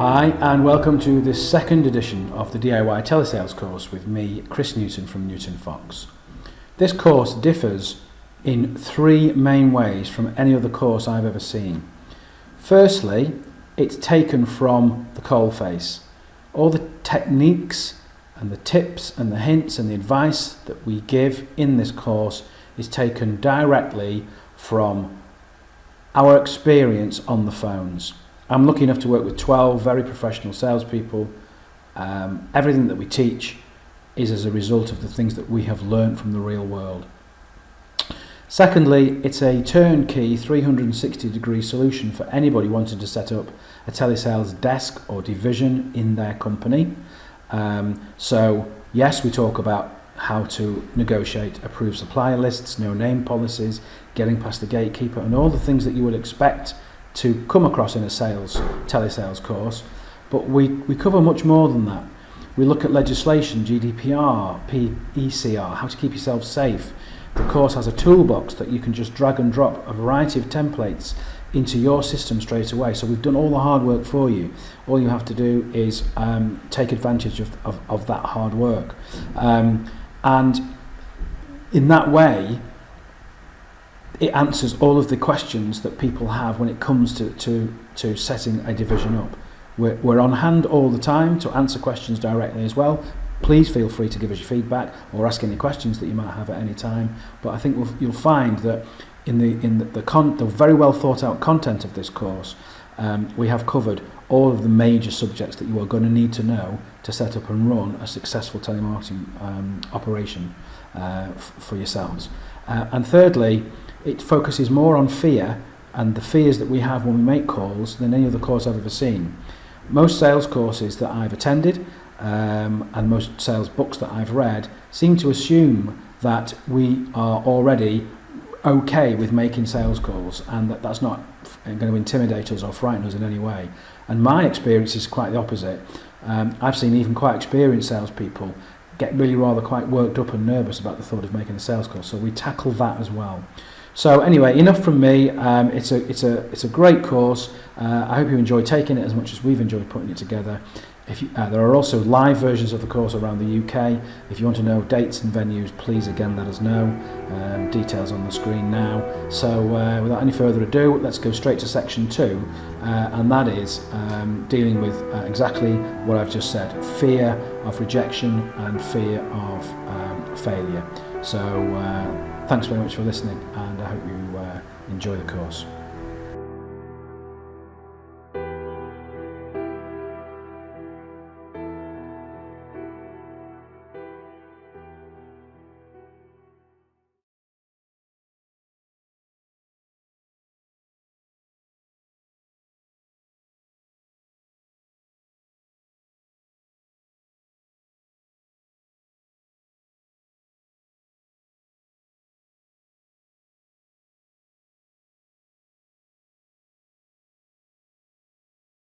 Hi and welcome to this second edition of the DIY telesales course with me, Chris Newton from Newton Fox. This course differs in three main ways from any other course I've ever seen. Firstly, it's taken from the coalface. All the techniques and the tips and the hints and the advice that we give in this course is taken directly from our experience on the phones. I'm lucky enough to work with 12 very professional salespeople. Everything that we teach is as a result of the things that we have learned from the real world. Secondly, it's a turnkey 360-degree solution for anybody wanting to set up a telesales desk or division in their company. So yes, we talk about how to negotiate approved supplier lists, no-name policies, getting past the gatekeeper, and all the things that you would expect to come across in a telesales course, but we cover much more than that. We look at legislation, GDPR, PECR, how to keep yourself safe. The course has a toolbox that you can just drag and drop a variety of templates into your system straight away. So we've done all the hard work for you. All you have to do is take advantage of that hard work. And in that way, it answers all of the questions that people have when it comes to setting a division up. We're on hand all the time to answer questions directly as well. Please feel free to give us your feedback or ask any questions that you might have at any time. But I think you'll find that in the very well thought out content of this course, we have covered all of the major subjects that you are going to need to know to set up and run a successful telemarketing operation for yourselves. And thirdly, it focuses more on fear and the fears that we have when we make calls than any other course I've ever seen. Most sales courses that I've attended and most sales books that I've read seem to assume that we are already okay with making sales calls and that's not going to intimidate us or frighten us in any way. And my experience is quite the opposite. I've seen even quite experienced salespeople get really rather quite worked up and nervous about the thought of making a sales call. So we tackle that as well. So anyway, enough from me. It's a great course. I hope you enjoy taking it as much as we've enjoyed putting it together. There are also live versions of the course around the UK. If you want to know dates and venues, please again let us know. Details on the screen now. So without any further ado, let's go straight to section 2, and that is dealing with exactly what I've just said: fear of rejection and fear of failure. So thanks very much for listening, and I hope you enjoy the course.